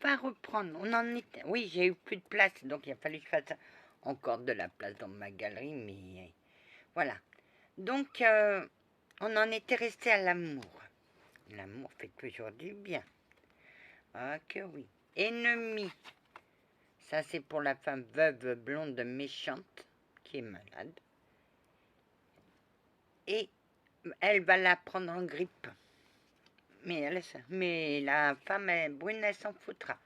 va reprendre. On en était... Oui, j'ai eu plus de place, donc il a fallu que je fasse encore de la place dans ma galerie, mais voilà. Donc, on en était resté à l'amour. L'amour fait toujours du bien. Ah que oui. Ennemi. Ça, c'est pour la femme veuve, blonde, méchante, qui est malade. Et elle va la prendre en grippe. Mais la femme brune, elle s'en foutra.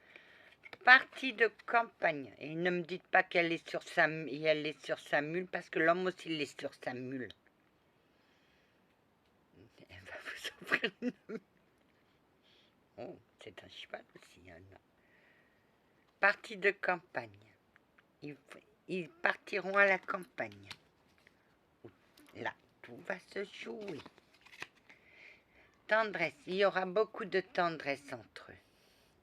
Partie de campagne. Et ne me dites pas qu'elle est sur sa mule, parce que l'homme aussi il est sur sa mule. Elle va vous offrir une... Oh, c'est un cheval aussi. Hein, partie de campagne. Ils partiront à la campagne. Là, tout va se jouer. Tendresse. Il y aura beaucoup de tendresse entre eux.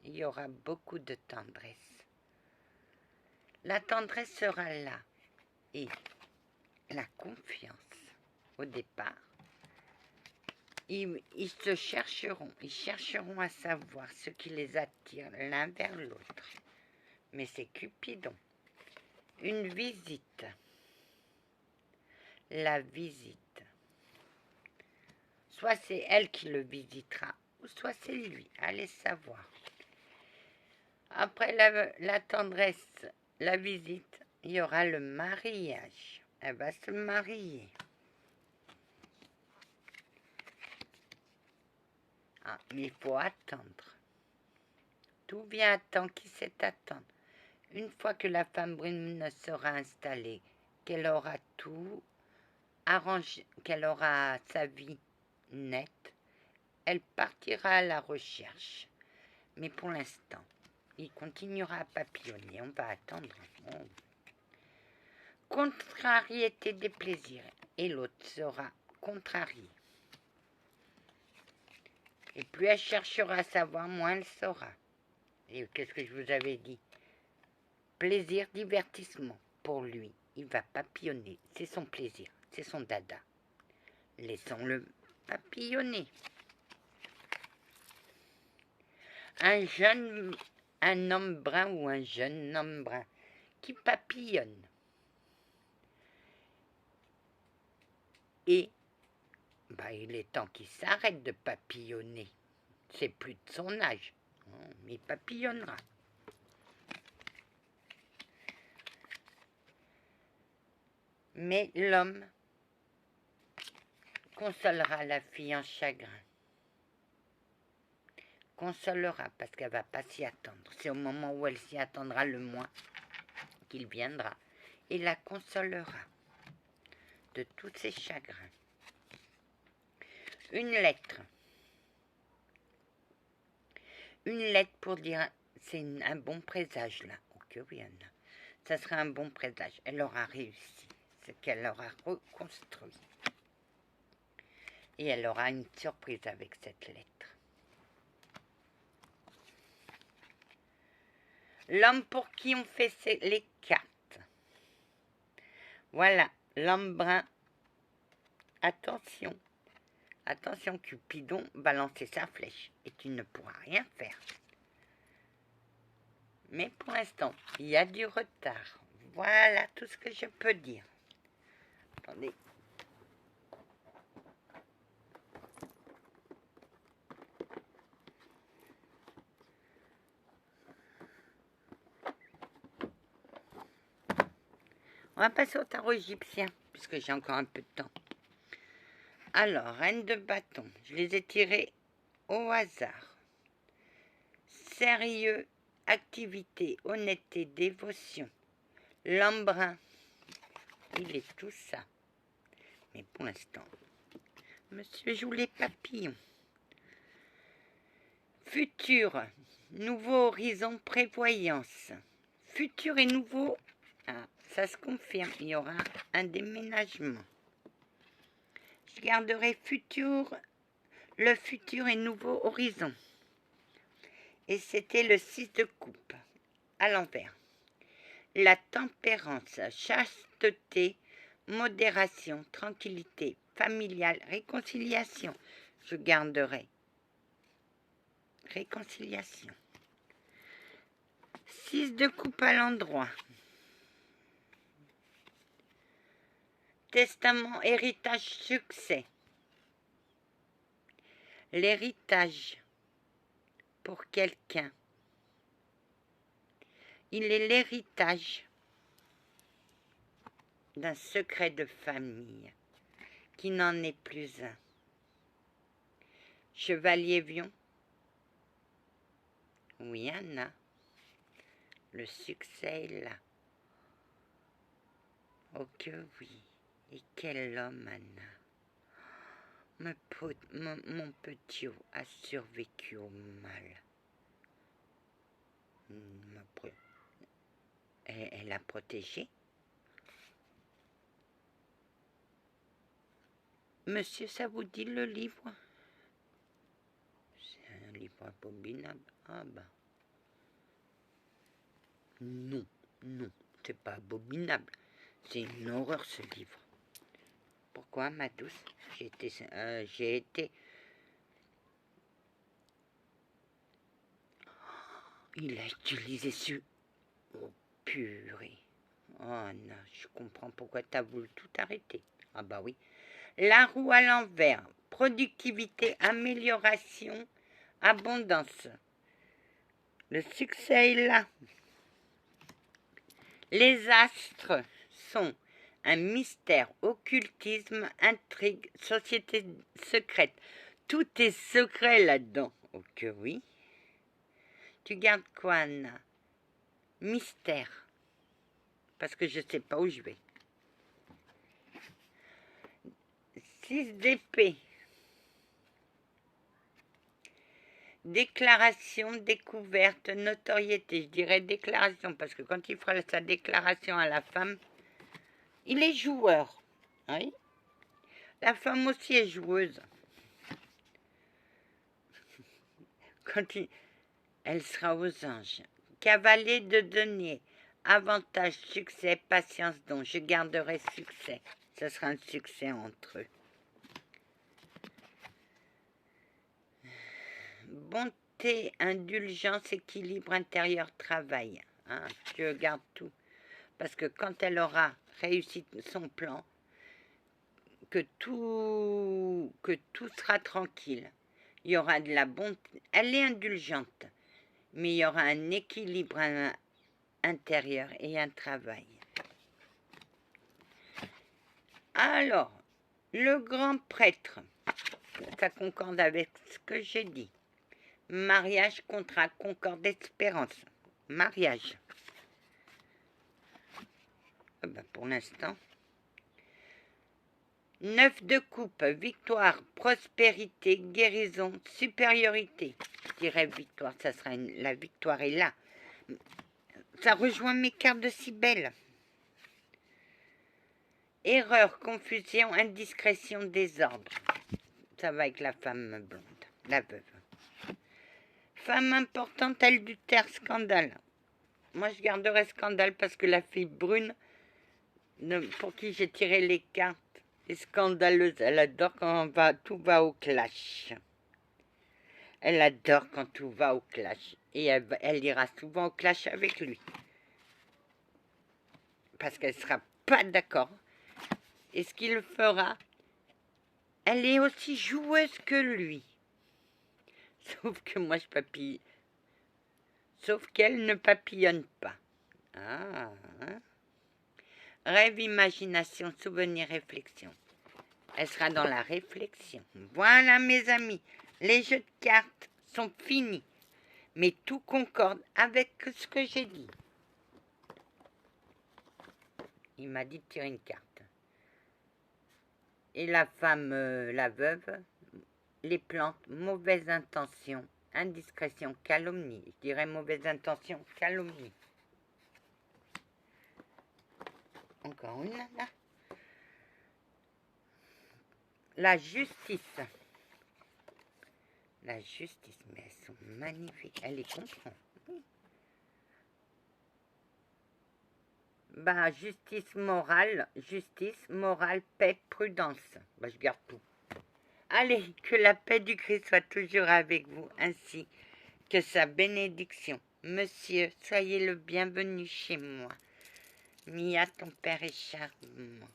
Il y aura beaucoup de tendresse. La tendresse sera là. Et la confiance, au départ, ils se chercheront. Ils chercheront à savoir ce qui les attire l'un vers l'autre. Mais c'est Cupidon. Une visite. La visite. Soit c'est elle qui le visitera, ou soit c'est lui. Allez savoir. Après la tendresse, la visite, il y aura le mariage. Elle va se marier. Ah, mais il faut attendre. Tout vient à temps qui sait attendre. Une fois que la femme brune sera installée, qu'elle aura tout arrangé, qu'elle aura sa vie nette, elle partira à la recherche. Mais pour l'instant, il continuera à papillonner. On va attendre. Oh. Contrariété des plaisirs. Et l'autre sera contrariée. Et plus elle cherchera à savoir, moins elle saura. Et qu'est-ce que je vous avais dit? Plaisir, divertissement. Pour lui, il va papillonner. C'est son plaisir, c'est son dada. Laissons-le papillonner. Un homme brun ou un jeune homme brun qui papillonne. Et il est temps qu'il s'arrête de papillonner. C'est plus de son âge. Mais il papillonnera. Mais l'homme consolera la fille en chagrin. Consolera parce qu'elle ne va pas s'y attendre. C'est au moment où elle s'y attendra le moins qu'il viendra. Et la consolera de tous ses chagrins. Une lettre. Une lettre pour dire, c'est un bon présage là. Ok, oui, Anna. Ça sera un bon présage. Elle aura réussi. C'est qu'elle aura reconstruit. Et elle aura une surprise avec cette lettre. L'homme pour qui on fait les cartes. Voilà, l'homme brun. Attention. Attention, Cupidon va lancer sa flèche. Et tu ne pourras rien faire. Mais pour l'instant, il y a du retard. Voilà tout ce que je peux dire. Attendez. On va passer au tarot égyptien, puisque j'ai encore un peu de temps. Alors, reine de bâton, je les ai tirés au hasard. Sérieux, activité, honnêteté, dévotion. L'homme brun, il est tout ça. Mais pour l'instant, monsieur joue les papillons. Futur, nouveau horizon, prévoyance. Futur et nouveau, ça se confirme, il y aura un déménagement. Je garderai le futur et nouveau horizon. Et c'était le 6 de coupe, à l'envers. La tempérance, chasteté, modération, tranquillité, familiale, réconciliation. Je garderai réconciliation. 6 de coupe à l'endroit. Testament, héritage, succès. L'héritage pour quelqu'un. Il est l'héritage d'un secret de famille qui n'en est plus un. Chevalier Vion. Oui, Anna. Le succès est là. Oh que oui. Et quel homme, Anna. Mon petit O a survécu au mal. Elle a protégé. Monsieur, ça vous dit le livre? C'est un livre abominable. Ah ben. Non, non, c'est pas abominable. C'est une horreur ce livre. Pourquoi, ma douce? J'ai été... Il a utilisé ce... Oh, purée. Oh non, je comprends pourquoi tu as voulu tout arrêter. Ah bah oui. La roue à l'envers. Productivité, amélioration, abondance. Le succès est là. Les astres sont un mystère, occultisme, intrigue, société secrète. Tout est secret là-dedans. Oh que oui. Tu gardes quoi, Anna? Mystère. Parce que je ne sais pas où je vais. 6 d'épée. Déclaration, découverte, notoriété. Je dirais déclaration, parce que quand il fera sa déclaration à la femme, il est joueur. Oui. La femme aussi est joueuse. Elle sera aux anges. Cavalier de denier. Avantage, succès, patience, don. Je garderai succès. Ce sera un succès entre eux. Bonté, indulgence, équilibre intérieur, travail. Hein, je garde tout. Parce que quand elle aura réussi son plan, que tout sera tranquille. Il y aura de la bonté. Elle est indulgente, mais il y aura un équilibre intérieur et un travail. Alors, le grand prêtre, ça concorde avec ce que j'ai dit. Mariage, contrat, concorde, espérance. Mariage. Ben pour l'instant. 9 de coupe, victoire, prospérité, guérison, supériorité. Je dirais victoire, ça sera la victoire est là. Ça rejoint mes cartes de Cybèle. Erreur, confusion, indiscrétion, désordre. Ça va avec la femme blonde, la veuve. Femme importante, elle du terre, scandale. Moi, je garderai scandale parce que la fille brune, pour qui j'ai tiré les cartes, est scandaleuse. Elle adore quand tout va au clash. Elle adore quand tout va au clash. Et elle ira souvent au clash avec lui. Parce qu'elle ne sera pas d'accord. Et ce qu'il fera, elle est aussi joueuse que lui. Sauf que moi, je papille. Sauf qu'elle ne papillonne pas. Ah, hein. Rêve, imagination, souvenir, réflexion. Elle sera dans la réflexion. Voilà, mes amis. Les jeux de cartes sont finis. Mais tout concorde avec ce que j'ai dit. Il m'a dit de tirer une carte. Et la femme, la veuve, les plantes, mauvaise intention, indiscrétion, calomnie. Je dirais mauvaise intention, calomnie. Encore une là. La justice. La justice, mais elles sont magnifiques. Elle les comprend. Bah, justice, morale, paix, prudence. Bah, je garde tout. Allez, que la paix du Christ soit toujours avec vous, ainsi que sa bénédiction. Monsieur, soyez le bienvenu chez moi. Mia, ton père est charmant.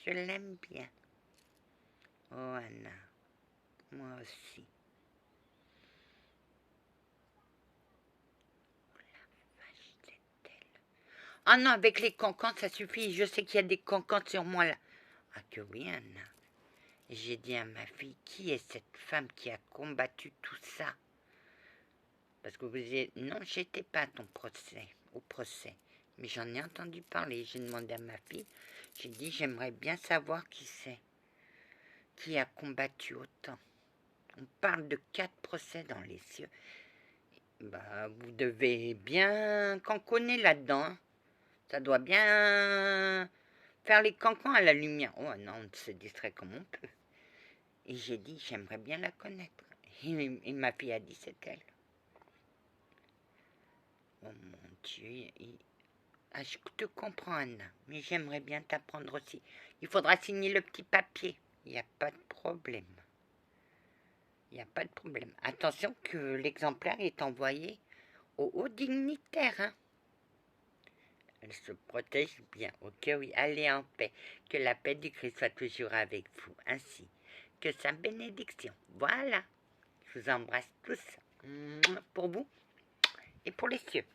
Je l'aime bien. Oh, Anna, moi aussi. Ah non, avec les cancans, ça suffit. Je sais qu'il y a des cancans sur moi là. Ah que oui, Anna. J'ai dit à ma fille, qui est cette femme qui a combattu tout ça? Parce que vous disiez, non, j'étais pas à ton procès, au procès. Mais j'en ai entendu parler. J'ai demandé à ma fille, j'ai dit, j'aimerais bien savoir qui c'est, qui a combattu autant. On parle de 4 procès dans les cieux. Bah, vous devez bien canconner là-dedans. Hein. Ça doit bien faire les cancans à la lumière. Oh non, on se distrait comme on peut. Et j'ai dit, j'aimerais bien la connaître. Et ma fille a dit, c'est elle. Oh mon Dieu. Ah, je te comprends, Anna, mais j'aimerais bien t'apprendre aussi. Il faudra signer le petit papier. Il n'y a pas de problème. Il n'y a pas de problème. Attention que l'exemplaire est envoyé aux hauts dignitaires. Hein. Elle se protège bien. Ok, oui. Allez en paix. Que la paix du Christ soit toujours avec vous. Ainsi que sa bénédiction. Voilà. Je vous embrasse tous. Pour vous et pour les cieux.